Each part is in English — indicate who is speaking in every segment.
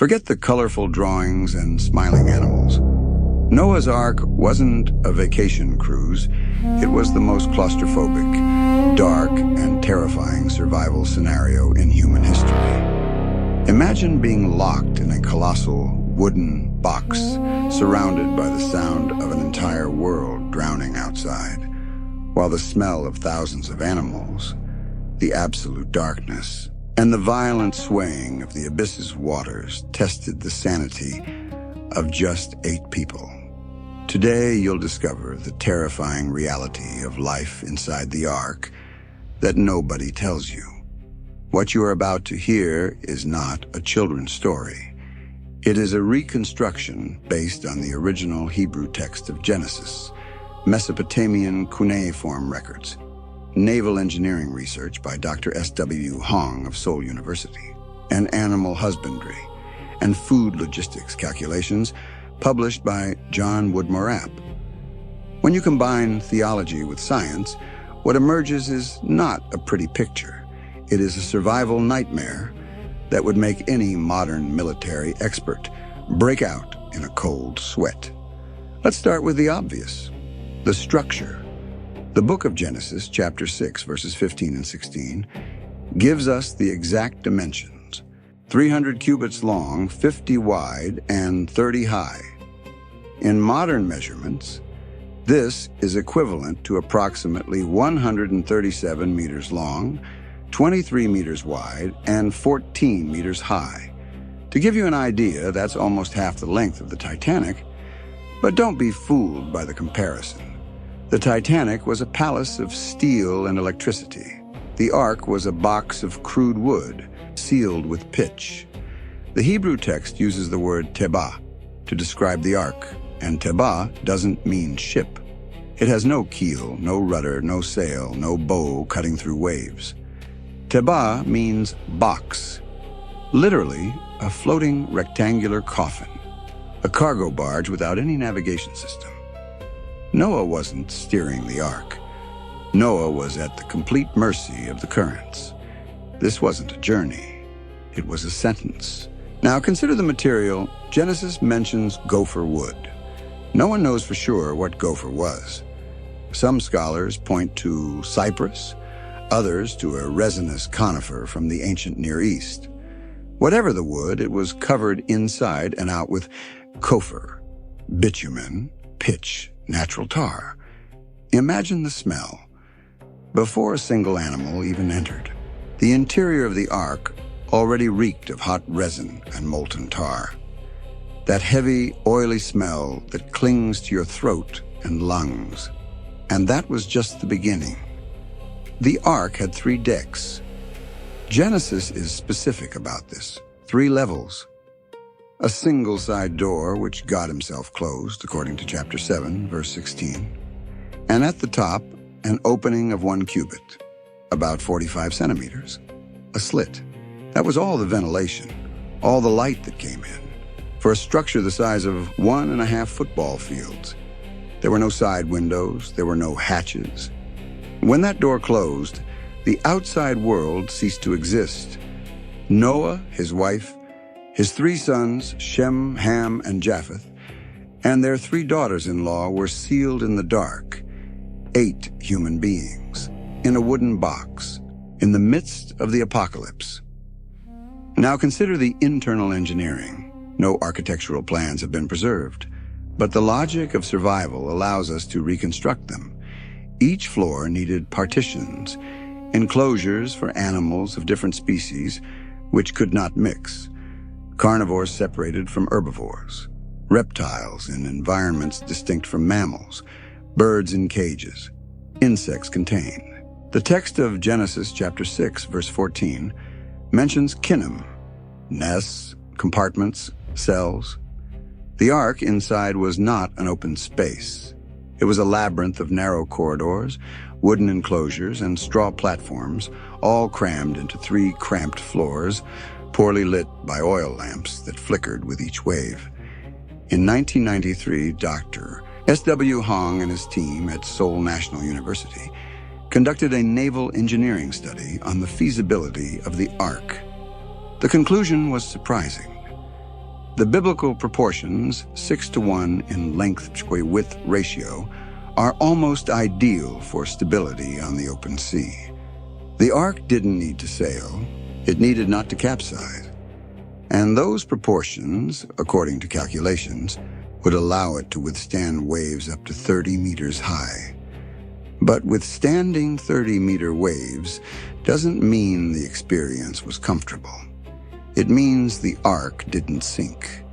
Speaker 1: Forget the colorful drawings and smiling animals. Noah's Ark wasn't a vacation cruise. It was the most claustrophobic, dark, and terrifying survival scenario in human history. Imagine being locked in a colossal wooden box, surrounded by the sound of an entire world drowning outside, while the smell of thousands of animals, the absolute darkness, and the violent swaying of the abyss's waters tested the sanity of just 8 people. Today, you'll discover the terrifying reality of life inside the Ark that nobody tells you. What you are about to hear is not a children's story. It is a reconstruction based on the original Hebrew text of Genesis, Mesopotamian cuneiform records, naval engineering research by Dr. S.W. Hong of Seoul University, and animal husbandry and food logistics calculations published by John Woodmore-App. When you combine theology with science, what emerges is not a pretty picture. It is a survival nightmare that would make any modern military expert break out in a cold sweat. Let's start with the obvious, the structure. The book of Genesis, chapter 6, verses 15 and 16, gives us the exact dimensions: 300 cubits long, 50 wide, and 30 high. In modern measurements, this is equivalent to approximately 137 meters long, 23 meters wide, and 14 meters high. To give you an idea, that's almost half the length of the Titanic, but don't be fooled by the comparison. The Titanic was a palace of steel and electricity. The Ark was a box of crude wood, sealed with pitch. The Hebrew text uses the word tebah to describe the Ark, and tebah doesn't mean ship. It has no keel, no rudder, no sail, no bow cutting through waves. Tebah means box, literally a floating rectangular coffin, a cargo barge without any navigation system. Noah wasn't steering the Ark. Noah was at the complete mercy of the currents. This wasn't a journey. It was a sentence. Now consider the material. Genesis mentions gopher wood. No one knows for sure what gopher was. Some scholars point to cypress, others to a resinous conifer from the ancient Near East. Whatever the wood, it was covered inside and out with gopher, bitumen, pitch, natural tar. Imagine the smell. Before a single animal even entered, the interior of the Ark already reeked of hot resin and molten tar. That heavy, oily smell that clings to your throat and lungs. And that was just the beginning. The Ark had 3 decks. Genesis is specific about this. 3 levels. A single side door, which God himself closed, according to chapter 7, verse 16. And at the top, an opening of 1 cubit, about 45 centimeters. A slit. That was all the ventilation, all the light that came in. For a structure the size of 1.5 football fields. There were no side windows, there were no hatches. When that door closed, the outside world ceased to exist. Noah, his wife, his 3 sons, Shem, Ham, and Japheth, and their 3 daughters-in-law were sealed in the dark, 8 human beings, in a wooden box, in the midst of the apocalypse. Now consider the internal engineering. No architectural plans have been preserved, but the logic of survival allows us to reconstruct them. Each floor needed partitions, enclosures for animals of different species which could not mix, carnivores separated from herbivores, reptiles in environments distinct from mammals, birds in cages, insects contained. The text of Genesis chapter 6, verse 14, mentions kinnim, nests, compartments, cells. The Ark inside was not an open space. It was a labyrinth of narrow corridors, wooden enclosures, and straw platforms, all crammed into 3 cramped floors, poorly lit by oil lamps that flickered with each wave. In 1993, Dr. S.W. Hong and his team at Seoul National University conducted a naval engineering study on the feasibility of the Ark. The conclusion was surprising. The biblical proportions, 6:1 in length-width ratio, are almost ideal for stability on the open sea. The ark didn't need to sail, it needed not to capsize. And those proportions, according to calculations, would allow it to withstand waves up to 30 meters high. But withstanding 30-meter waves doesn't mean the experience was comfortable. It means the ark didn't sink.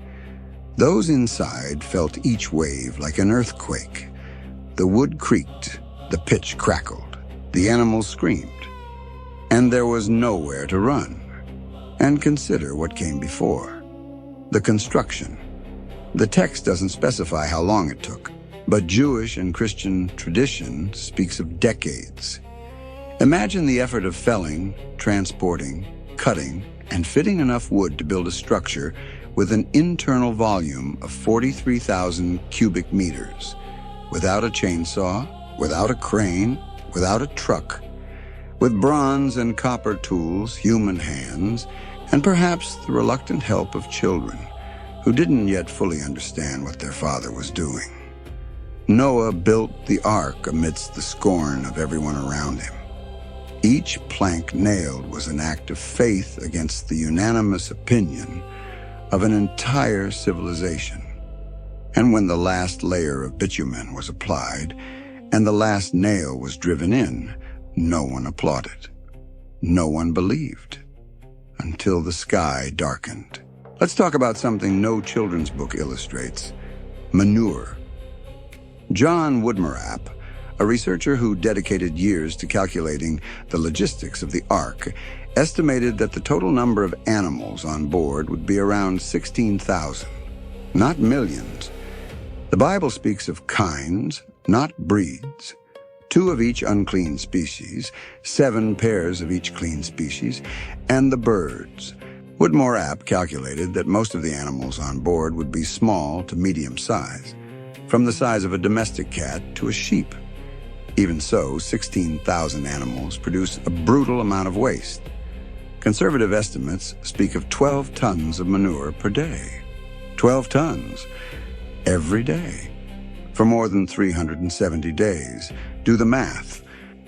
Speaker 1: Those inside felt each wave like an earthquake. The wood creaked, the pitch crackled, the animals screamed, and there was nowhere to run. And consider what came before. The construction. The text doesn't specify how long it took, but Jewish and Christian tradition speaks of decades. Imagine the effort of felling, transporting, cutting, and fitting enough wood to build a structure with an internal volume of 43,000 cubic meters, without a chainsaw, without a crane, without a truck, with bronze and copper tools, human hands, and perhaps the reluctant help of children who didn't yet fully understand what their father was doing. Noah built the ark amidst the scorn of everyone around him. Each plank nailed was an act of faith against the unanimous opinion of an entire civilization. And when the last layer of bitumen was applied and the last nail was driven in, no one applauded. No one believed. Until the sky darkened. Let's talk about something no children's book illustrates: manure. John Woodmarapp, a researcher who dedicated years to calculating the logistics of the ark, estimated that the total number of animals on board would be around 16,000, not millions. The Bible speaks of kinds, not breeds. 2 of each unclean species, 7 pairs of each clean species, and the birds. Woodmarapp calculated that most of the animals on board would be small to medium size, from the size of a domestic cat to a sheep. Even so, 16,000 animals produce a brutal amount of waste. Conservative estimates speak of 12 tons of manure per day. 12 tons every day for more than 370 days. Do the math.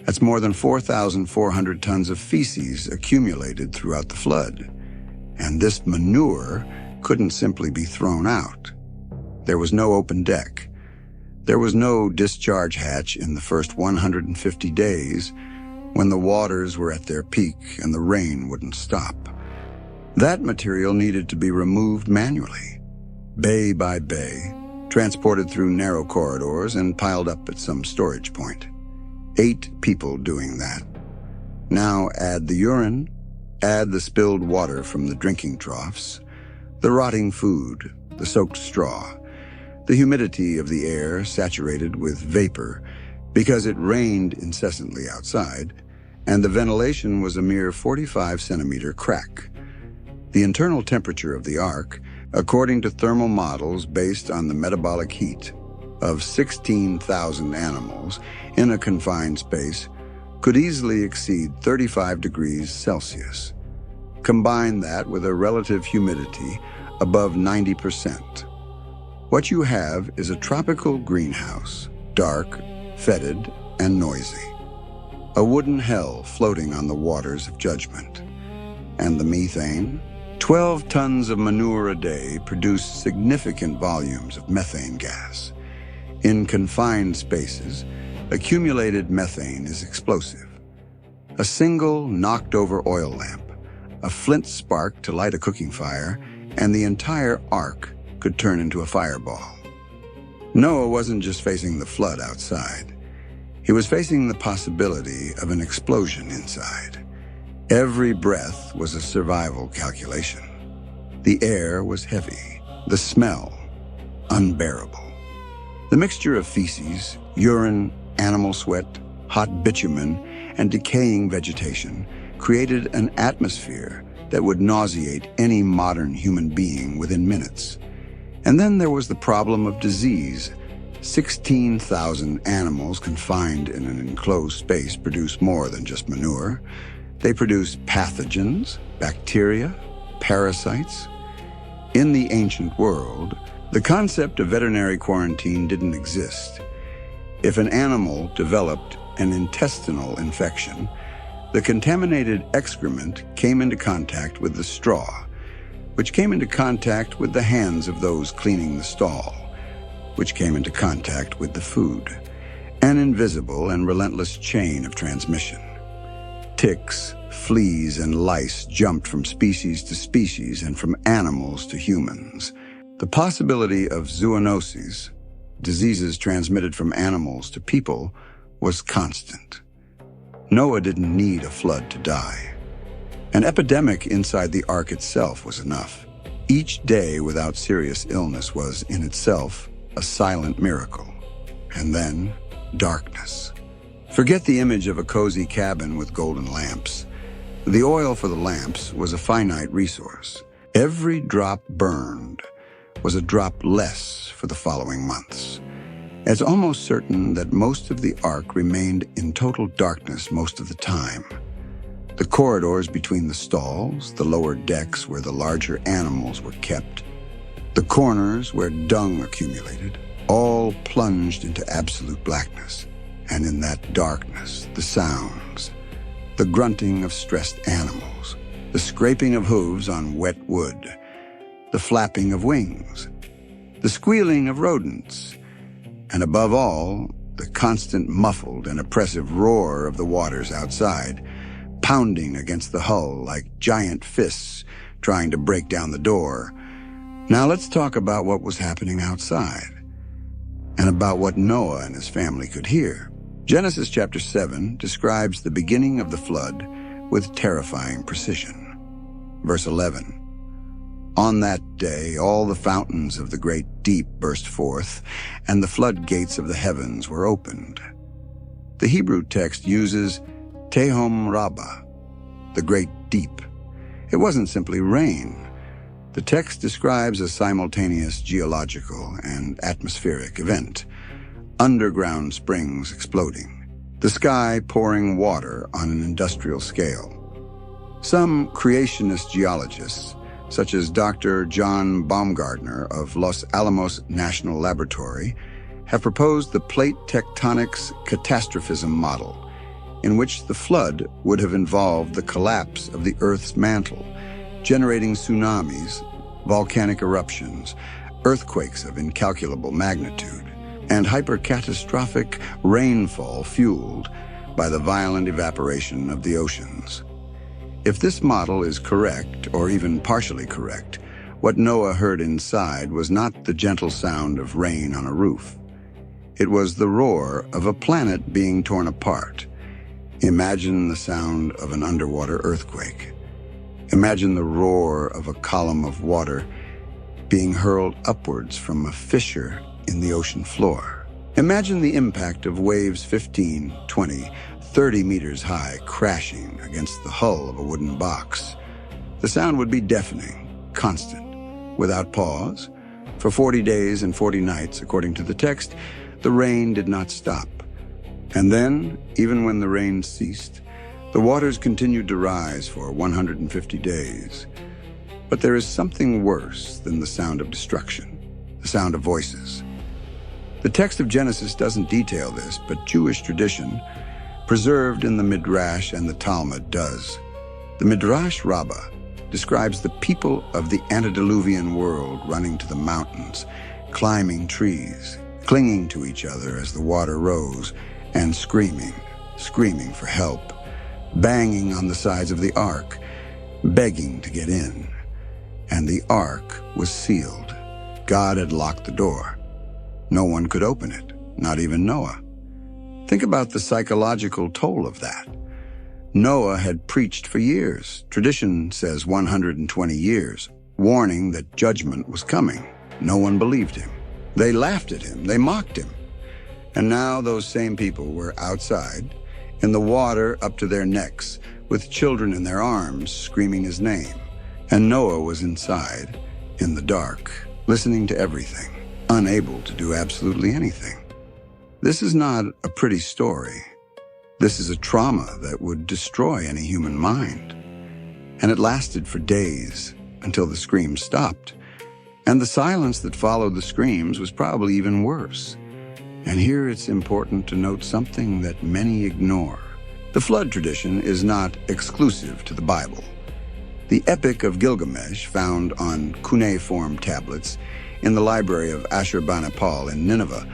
Speaker 1: That's more than 4,400 tons of feces accumulated throughout the flood. And this manure couldn't simply be thrown out. There was no open deck. There was no discharge hatch in the first 150 days when the waters were at their peak and the rain wouldn't stop. That material needed to be removed manually, bay by bay, transported through narrow corridors and piled up at some storage point. 8 people doing that. Now add the urine, add the spilled water from the drinking troughs, the rotting food, the soaked straw, the humidity of the air saturated with vapor because it rained incessantly outside, and the ventilation was a mere 45-centimeter crack. The internal temperature of the ark, according to thermal models based on the metabolic heat of 16,000 animals in a confined space, could easily exceed 35 degrees Celsius. Combine that with a relative humidity above 90%. What you have is a tropical greenhouse, dark, fetid, and noisy. A wooden hell floating on the waters of judgment. And the methane? 12 tons of manure a day produce significant volumes of methane gas. In confined spaces, accumulated methane is explosive. A single knocked-over oil lamp, a flint spark to light a cooking fire, and the entire ark could turn into a fireball. Noah wasn't just facing the flood outside. He was facing the possibility of an explosion inside. Every breath was a survival calculation. The air was heavy, the smell unbearable. The mixture of feces, urine, animal sweat, hot bitumen, and decaying vegetation created an atmosphere that would nauseate any modern human being within minutes. And then there was the problem of disease. 16,000 animals confined in an enclosed space produce more than just manure. They produce pathogens, bacteria, parasites. In the ancient world, the concept of veterinary quarantine didn't exist. If an animal developed an intestinal infection, the contaminated excrement came into contact with the straw, which came into contact with the hands of those cleaning the stall, which came into contact with the food. An invisible and relentless chain of transmission. Ticks, fleas, and lice jumped from species to species and from animals to humans. The possibility of zoonoses, diseases transmitted from animals to people, was constant. Noah didn't need a flood to die. An epidemic inside the ark itself was enough. Each day without serious illness was, in itself, a silent miracle. And then, darkness. Forget the image of a cozy cabin with golden lamps. The oil for the lamps was a finite resource. Every drop burned was a drop less for the following months. It's almost certain that most of the ark remained in total darkness most of the time. The corridors between the stalls, the lower decks where the larger animals were kept, the corners where dung accumulated, all plunged into absolute blackness. And in that darkness, the sounds, the grunting of stressed animals, the scraping of hooves on wet wood, the flapping of wings, the squealing of rodents, and above all, the constant muffled and oppressive roar of the waters outside, pounding against the hull like giant fists trying to break down the door. Now let's talk about what was happening outside, and about what Noah and his family could hear. Genesis chapter 7 describes the beginning of the flood with terrifying precision. Verse 11. On that day, all the fountains of the great deep burst forth, and the floodgates of the heavens were opened. The Hebrew text uses Tehom Rabbah, the great deep. It wasn't simply rain. The text describes a simultaneous geological and atmospheric event. Underground springs exploding. The sky pouring water on an industrial scale. Some creationist geologists, such as Dr. John Baumgartner of Los Alamos National Laboratory, have proposed the plate tectonics catastrophism model, in which the flood would have involved the collapse of the Earth's mantle, generating tsunamis, volcanic eruptions, earthquakes of incalculable magnitude, and hypercatastrophic rainfall fueled by the violent evaporation of the oceans. If this model is correct, or even partially correct, what Noah heard inside was not the gentle sound of rain on a roof. It was the roar of a planet being torn apart. Imagine the sound of an underwater earthquake. Imagine the roar of a column of water being hurled upwards from a fissure in the ocean floor. Imagine the impact of waves 15, 20, 30 meters high crashing against the hull of a wooden box. The sound would be deafening, constant, without pause. For 40 days and 40 nights, according to the text, the rain did not stop. And then, even when the rain ceased, the waters continued to rise for 150 days. But there is something worse than the sound of destruction, the sound of voices. The text of Genesis doesn't detail this, but Jewish tradition, preserved in the Midrash and the Talmud, does. The Midrash Rabbah describes the people of the antediluvian world running to the mountains, climbing trees, clinging to each other as the water rose, and screaming for help, banging on the sides of the ark, begging to get in. And the ark was sealed. God had locked the door. No one could open it, not even Noah. Think about the psychological toll of that. Noah had preached for years. Tradition says 120 years, warning that judgment was coming. No one believed him. They laughed at him. They mocked him. And now those same people were outside, in the water up to their necks, with children in their arms screaming his name. And Noah was inside, in the dark, listening to everything, unable to do absolutely anything. This is not a pretty story. This is a trauma that would destroy any human mind. And it lasted for days, until the screams stopped, And the silence that followed the screams was probably even worse. And here it's important to note something that many ignore. The flood tradition is not exclusive to the Bible. The Epic of Gilgamesh, found on cuneiform tablets in the library of Ashurbanipal in Nineveh,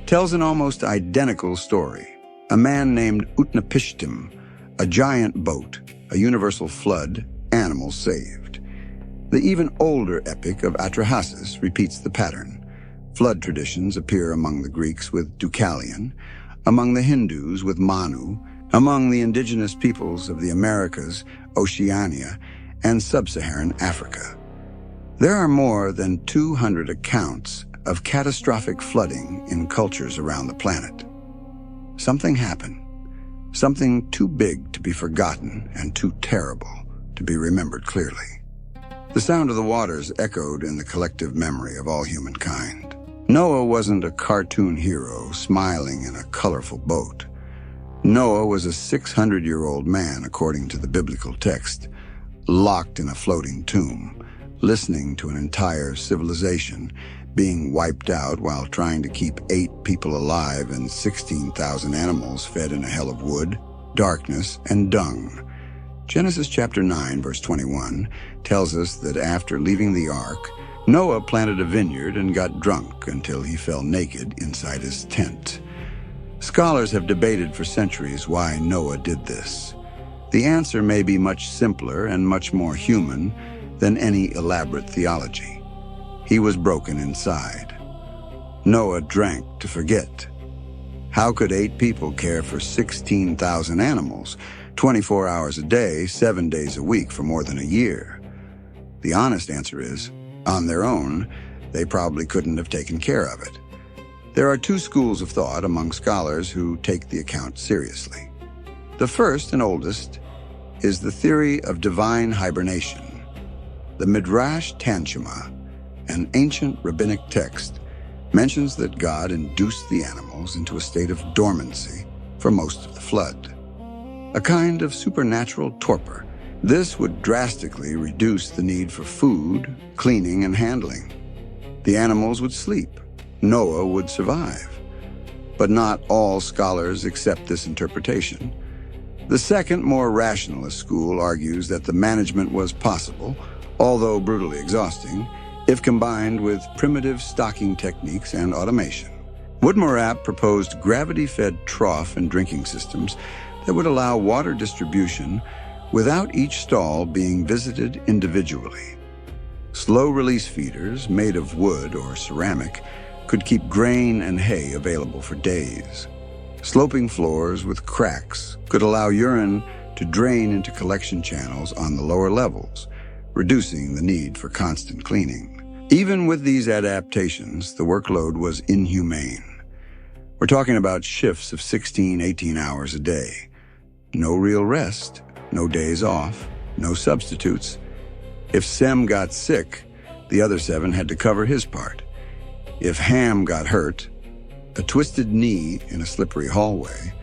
Speaker 1: tells an almost identical story. A man named Utnapishtim, a giant boat, a universal flood, animals saved. The even older epic of Atrahasis repeats the pattern. Flood traditions appear among the Greeks with Deucalion, among the Hindus with Manu, among the indigenous peoples of the Americas, Oceania, and sub-Saharan Africa. There are more than 200 accounts of catastrophic flooding in cultures around the planet. Something happened, something too big to be forgotten and too terrible to be remembered clearly. The sound of the waters echoed in the collective memory of all humankind. Noah wasn't a cartoon hero smiling in a colorful boat. Noah was a 600-year-old man, according to the biblical text, locked in a floating tomb, listening to an entire civilization being wiped out while trying to keep 8 people alive and 16,000 animals fed in a hell of wood, darkness, and dung. Genesis chapter 9, verse 21, tells us that after leaving the ark, Noah planted a vineyard and got drunk until he fell naked inside his tent. Scholars have debated for centuries why Noah did this. The answer may be much simpler and much more human than any elaborate theology. He was broken inside. Noah drank to forget. How could 8 people care for 16,000 animals, 24 hours a day, 7 days a week for more than a year? The honest answer is, on their own, they probably couldn't have taken care of it. There are 2 schools of thought among scholars who take the account seriously. The first and oldest is the theory of divine hibernation. The Midrash Tanchuma, an ancient rabbinic text, mentions that God induced the animals into a state of dormancy for most of the flood, a kind of supernatural torpor. This would drastically reduce the need for food, cleaning, and handling. The animals would sleep. Noah would survive. But not all scholars accept this interpretation. The second, more rationalist school argues that the management was possible, although brutally exhausting, if combined with primitive stocking techniques and automation. Woodmorap proposed gravity-fed trough and drinking systems that would allow water distribution without each stall being visited individually. Slow-release feeders made of wood or ceramic could keep grain and hay available for days. Sloping floors with cracks could allow urine to drain into collection channels on the lower levels, reducing the need for constant cleaning. Even with these adaptations, the workload was inhumane. We're talking about shifts of 16, 18 hours a day. No real rest, no days off, no substitutes. If Sem got sick, the other 7 had to cover his part. If Ham got hurt, a twisted knee in a slippery hallway,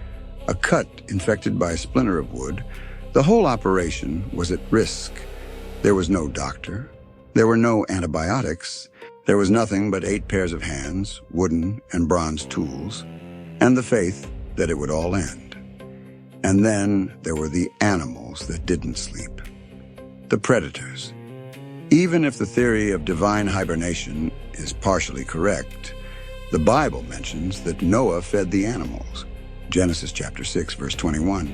Speaker 1: a cut infected by a splinter of wood, the whole operation was at risk. There was no doctor. There were no antibiotics. There was nothing but 8 pairs of hands, wooden and bronze tools, and the faith that it would all end. And then there were the animals that didn't sleep. The predators. Even if the theory of divine hibernation is partially correct, the Bible mentions that Noah fed the animals. Genesis chapter 6, verse 21.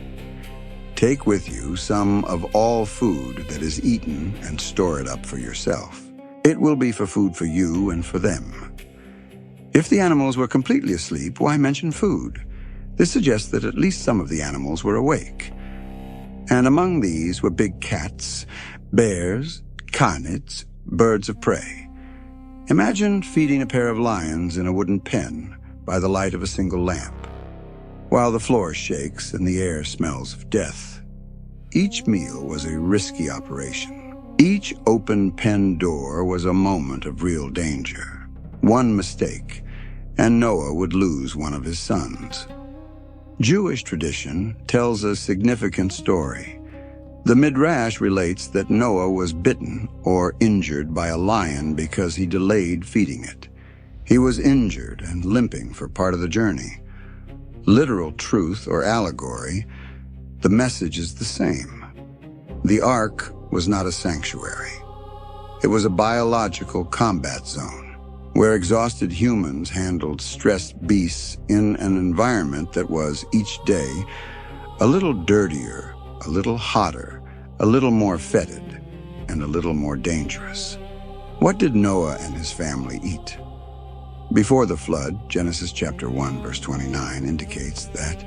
Speaker 1: Take with you some of all food that is eaten and store it up for yourself. It will be for food for you and for them. If the animals were completely asleep, why mention food? This suggests that at least some of the animals were awake. And among these were big cats, bears, carnids, birds of prey. Imagine feeding a pair of lions in a wooden pen by the light of a single lamp, while the floor shakes and the air smells of death. Each meal was a risky operation. Each open pen door was a moment of real danger. One mistake, and Noah would lose one of his sons. Jewish tradition tells a significant story. The Midrash relates that Noah was bitten or injured by a lion because he delayed feeding it. He was injured and limping for part of the journey. Literal truth or allegory, the message is the same. The ark was not a sanctuary. It was a biological combat zone, where exhausted humans handled stressed beasts in an environment that was, each day, a little dirtier, a little hotter, a little more fetid, and a little more dangerous. What did Noah and his family eat? Before the flood, Genesis chapter 1, verse 29 indicates that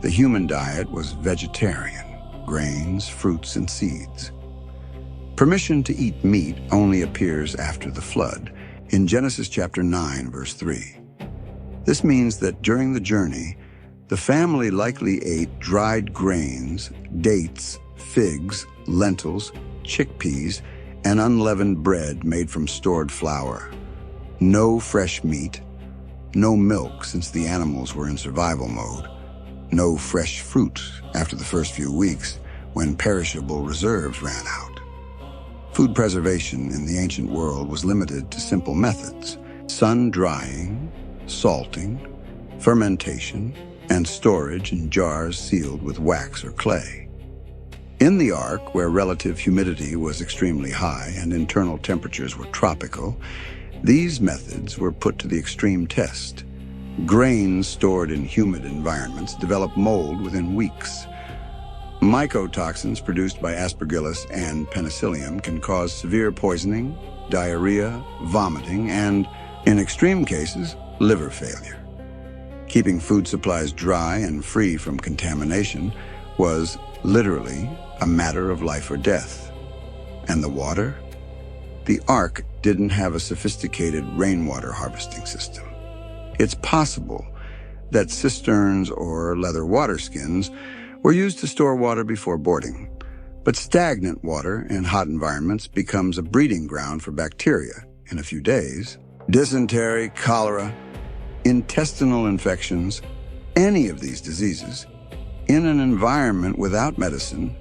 Speaker 1: the human diet was vegetarian, grains, fruits, and seeds. Permission to eat meat only appears after the flood, in Genesis chapter 9, verse 3. This means that during the journey, the family likely ate dried grains, dates, figs, lentils, chickpeas, and unleavened bread made from stored flour. No fresh meat, no milk since the animals were in survival mode, no fresh fruit after the first few weeks when perishable reserves ran out. Food preservation in the ancient world was limited to simple methods: sun drying, salting, fermentation, and storage in jars sealed with wax or clay. In the ark, where relative humidity was extremely high and internal temperatures were tropical, these methods were put to the extreme test. Grains stored in humid environments develop mold within weeks. Mycotoxins produced by Aspergillus and Penicillium can cause severe poisoning, diarrhea, vomiting, and, in extreme cases, liver failure. Keeping food supplies dry and free from contamination was, literally, a matter of life or death. And the water? The ark didn't have a sophisticated rainwater harvesting system. It's possible that cisterns or leather water skins were used to store water before boarding, but stagnant water in hot environments becomes a breeding ground for bacteria in a few days. Dysentery, cholera, intestinal infections, any of these diseases, in an environment without medicine,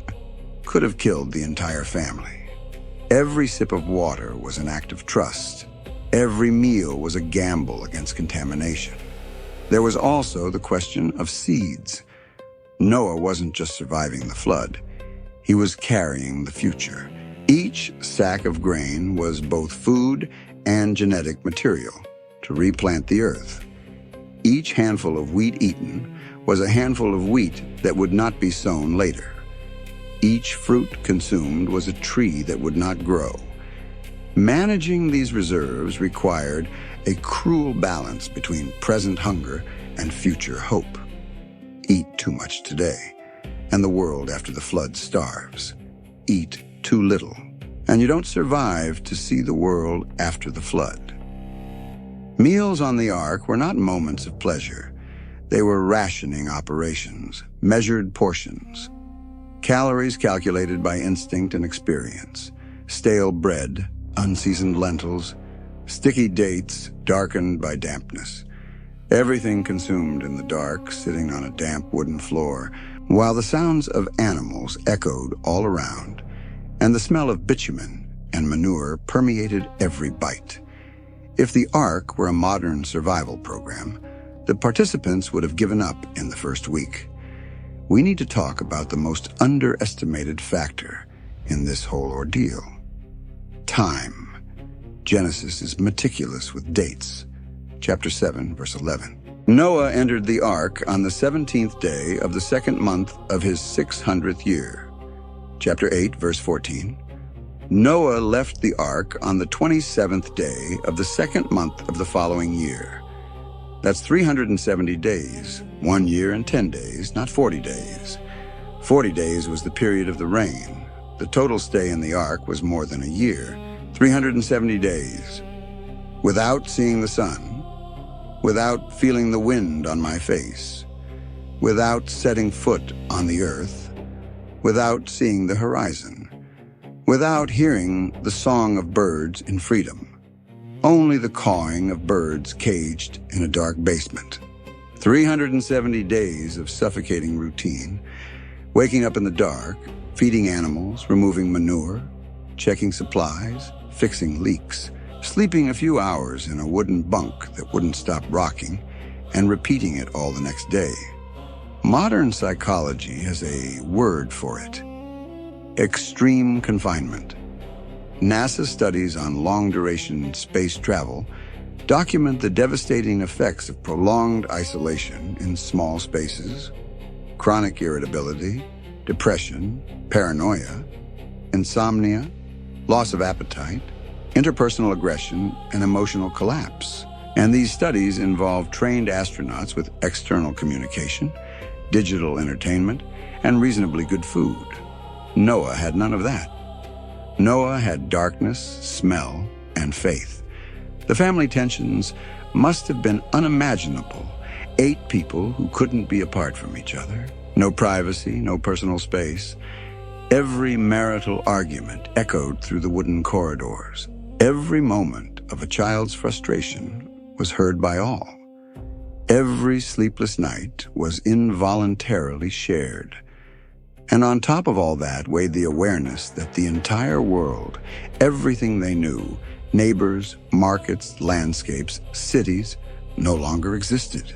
Speaker 1: could have killed the entire family. Every sip of water was an act of trust. Every meal was a gamble against contamination. There was also the question of seeds. Noah wasn't just surviving the flood. He was carrying the future. Each sack of grain was both food and genetic material to replant the earth. Each handful of wheat eaten was a handful of wheat that would not be sown later. Each fruit consumed was a tree that would not grow. Managing these reserves required a cruel balance between present hunger and future hope. Eat too much today, and the world after the flood starves. Eat too little, and you don't survive to see the world after the flood. Meals on the ark were not moments of pleasure. They were rationing operations, measured portions. Calories calculated by instinct and experience. Stale bread, unseasoned lentils, sticky dates darkened by dampness. Everything consumed in the dark, sitting on a damp wooden floor, while the sounds of animals echoed all around, and the smell of bitumen and manure permeated every bite. If the ark were a modern survival program, the participants would have given up in the first week. We need to talk about the most underestimated factor in this whole ordeal: time. Genesis is meticulous with dates. Chapter 7, verse 11. Noah entered the ark on the 17th day of the second month of his 600th year. Chapter 8, verse 14. Noah left the ark on the 27th day of the second month of the following year. That's 370 days, 1 year and 10 days, not 40 days. 40 days was the period of the rain. The total stay in the ark was more than a year, 370 days. Without seeing the sun, without feeling the wind on my face, without setting foot on the earth, without seeing the horizon, without hearing the song of birds in freedom. Only the cawing of birds caged in a dark basement. 370 days of suffocating routine, waking up in the dark, feeding animals, removing manure, checking supplies, fixing leaks, sleeping a few hours in a wooden bunk that wouldn't stop rocking, and repeating it all the next day. Modern psychology has a word for it: extreme confinement. NASA studies on long-duration space travel document the devastating effects of prolonged isolation in small spaces, chronic irritability, depression, paranoia, insomnia, loss of appetite, interpersonal aggression, and emotional collapse. And these studies involve trained astronauts with external communication, digital entertainment, and reasonably good food. Noah had none of that. Noah had darkness, smell, and faith. The family tensions must have been unimaginable. 8 people who couldn't be apart from each other. No privacy, no personal space. Every marital argument echoed through the wooden corridors. Every moment of a child's frustration was heard by all. Every sleepless night was involuntarily shared. And on top of all that weighed the awareness that the entire world, everything they knew, neighbors, markets, landscapes, cities, no longer existed.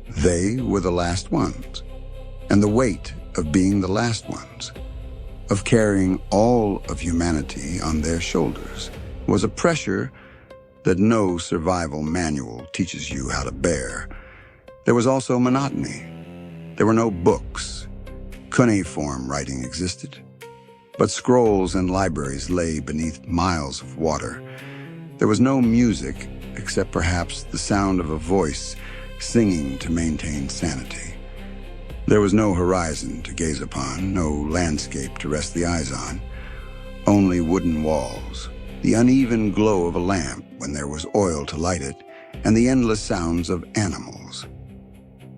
Speaker 1: They were the last ones. And the weight of being the last ones, of carrying all of humanity on their shoulders, was a pressure that no survival manual teaches you how to bear. There was also monotony. There were no books. Cuneiform writing existed, but scrolls and libraries lay beneath miles of water. There was no music, except perhaps the sound of a voice singing to maintain sanity. There was no horizon to gaze upon, no landscape to rest the eyes on, only wooden walls, the uneven glow of a lamp when there was oil to light it, and the endless sounds of animals.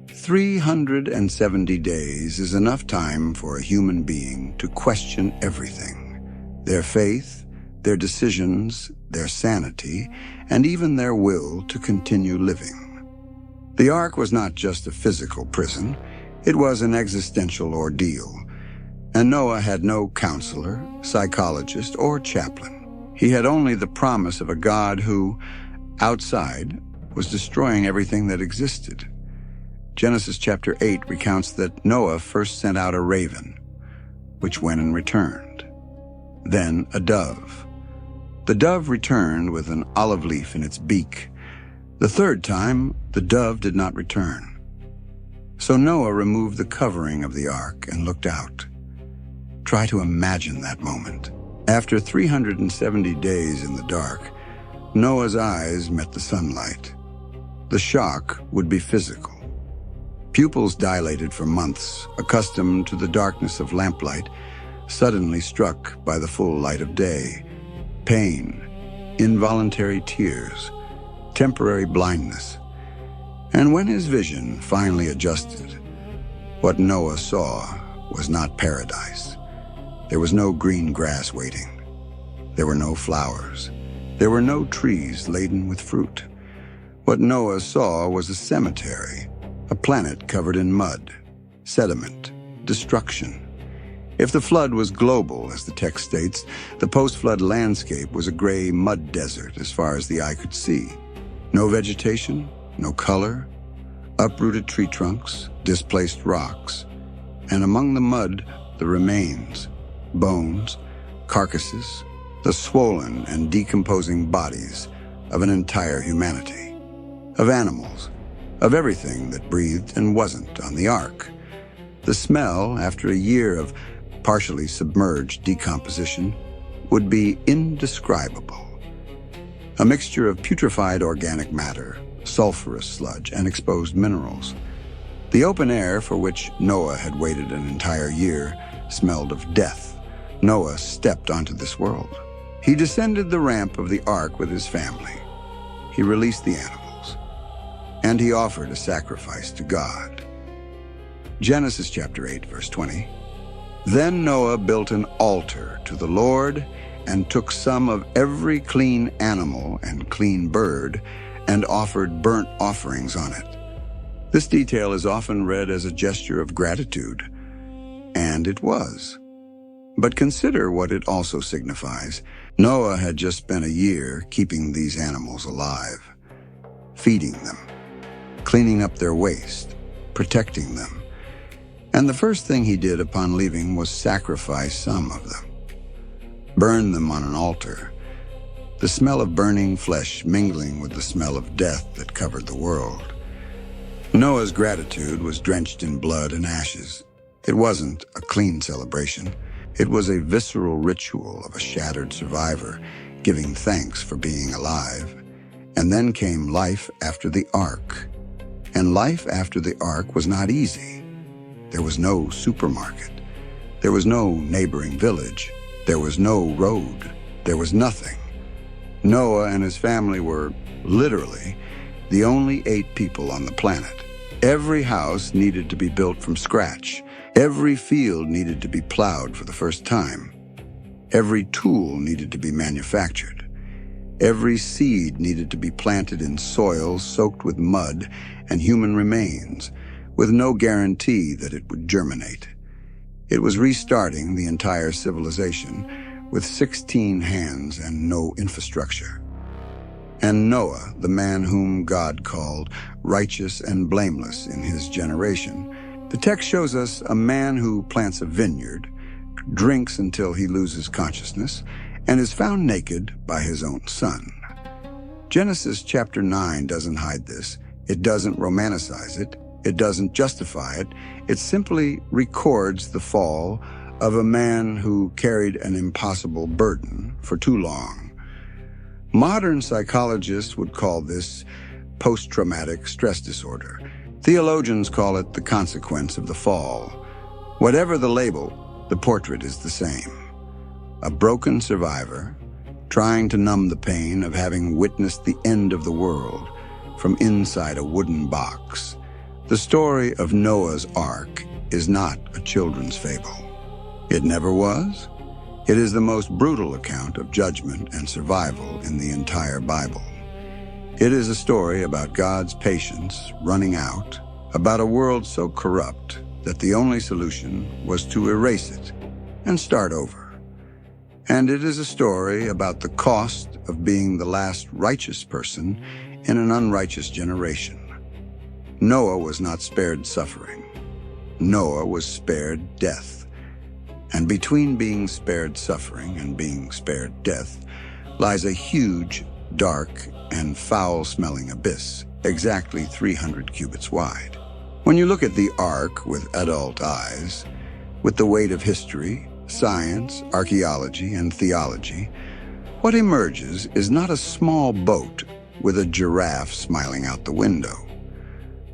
Speaker 1: 370 days is enough time for a human being to question everything: their faith, their decisions, their sanity, and even their will to continue living. The ark was not just a physical prison, it was an existential ordeal. And Noah had no counselor, psychologist, or chaplain. He had only the promise of a God who, outside, was destroying everything that existed. Genesis chapter 8 recounts that Noah first sent out a raven, which went and returned. Then a dove. The dove returned with an olive leaf in its beak. The third time, the dove did not return. So Noah removed the covering of the ark and looked out. Try to imagine that moment. After 370 days in the dark, Noah's eyes met the sunlight. The shock would be physical. Pupils dilated for months, accustomed to the darkness of lamplight, suddenly struck by the full light of day. Pain, involuntary tears, temporary blindness. And when his vision finally adjusted, what Noah saw was not paradise. There was no green grass waiting. There were no flowers. There were no trees laden with fruit. What Noah saw was a cemetery, a planet covered in mud, sediment, destruction. If the flood was global, as the text states, the post-flood landscape was a gray mud desert as far as the eye could see. No vegetation, no color, uprooted tree trunks, displaced rocks, and among the mud, the remains, bones, carcasses, the swollen and decomposing bodies of an entire humanity, of animals, of everything that breathed and wasn't on the ark. The smell, after a year of partially submerged decomposition, would be indescribable. A mixture of putrefied organic matter, sulfurous sludge, and exposed minerals. The open air, for which Noah had waited an entire year, smelled of death. Noah stepped onto this world. He descended the ramp of the ark with his family. He released the animals, and he offered a sacrifice to God. Genesis chapter 8, verse 20. Then Noah built an altar to the Lord and took some of every clean animal and clean bird and offered burnt offerings on it. This detail is often read as a gesture of gratitude, and it was. But consider what it also signifies. Noah had just spent a year keeping these animals alive, feeding them, cleaning up their waste, protecting them. And the first thing he did upon leaving was sacrifice some of them, burn them on an altar, the smell of burning flesh mingling with the smell of death that covered the world. Noah's gratitude was drenched in blood and ashes. It wasn't a clean celebration. It was a visceral ritual of a shattered survivor giving thanks for being alive. And then came life after the ark. And life after the ark was not easy. There was no supermarket. There was no neighboring village. There was no road. There was nothing. Noah and his family were, literally, the only 8 people on the planet. Every house needed to be built from scratch. Every field needed to be plowed for the first time. Every tool needed to be manufactured. Every seed needed to be planted in soil soaked with mud and human remains, with no guarantee that it would germinate. It was restarting the entire civilization with 16 hands and no infrastructure. And Noah, the man whom God called righteous and blameless in his generation, the text shows us a man who plants a vineyard, drinks until he loses consciousness, and is found naked by his own son. Genesis chapter 9 doesn't hide this. It doesn't romanticize it. It doesn't justify it. It simply records the fall of a man who carried an impossible burden for too long. Modern psychologists would call this post-traumatic stress disorder. Theologians call it the consequence of the fall. Whatever the label, the portrait is the same. A broken survivor, trying to numb the pain of having witnessed the end of the world from inside a wooden box. The story of Noah's Ark is not a children's fable. It never was. It is the most brutal account of judgment and survival in the entire Bible. It is a story about God's patience running out, about a world so corrupt that the only solution was to erase it and start over. And it is a story about the cost of being the last righteous person in an unrighteous generation. Noah was not spared suffering. Noah was spared death. And between being spared suffering and being spared death lies a huge, dark, and foul-smelling abyss, exactly 300 cubits wide. When you look at the ark with adult eyes, with the weight of history, science, archaeology, and theology, what emerges is not a small boat with a giraffe smiling out the window.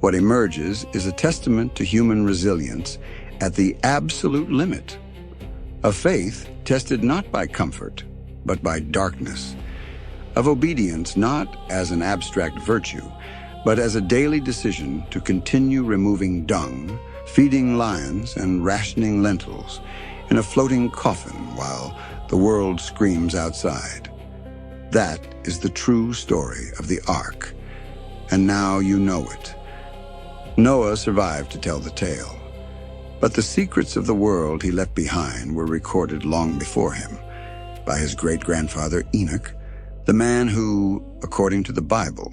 Speaker 1: What emerges is a testament to human resilience at the absolute limit. Of faith tested not by comfort, but by darkness. Of obedience not as an abstract virtue, but as a daily decision to continue removing dung, feeding lions and rationing lentils in a floating coffin while the world screams outside. That is the true story of the ark, and now you know it. Noah survived to tell the tale. But the secrets of the world he left behind were recorded long before him by his great-grandfather Enoch, the man who, according to the Bible,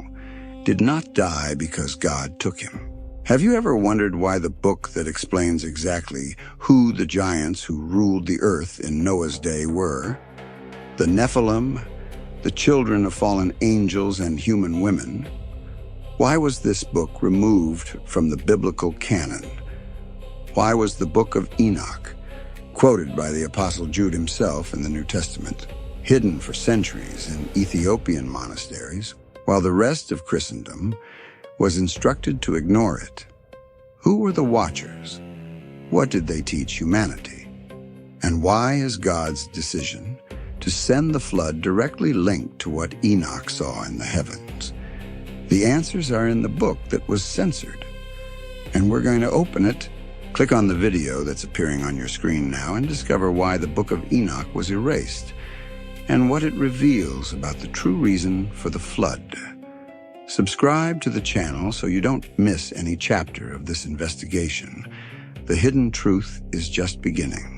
Speaker 1: did not die because God took him. Have you ever wondered why the book that explains exactly who the giants who ruled the earth in Noah's day were, the Nephilim, the children of fallen angels and human women, why was this book removed from the biblical canon? Why was the book of Enoch, quoted by the Apostle Jude himself in the New Testament, hidden for centuries in Ethiopian monasteries, while the rest of Christendom was instructed to ignore it? Who were the watchers? What did they teach humanity? And why is God's decision to send the flood directly linked to what Enoch saw in the heavens? The answers are in the book that was censored. And we're going to open it. Click on the video that's appearing on your screen now and discover why the Book of Enoch was erased and what it reveals about the true reason for the flood. Subscribe to the channel so you don't miss any chapter of this investigation. The hidden truth is just beginning.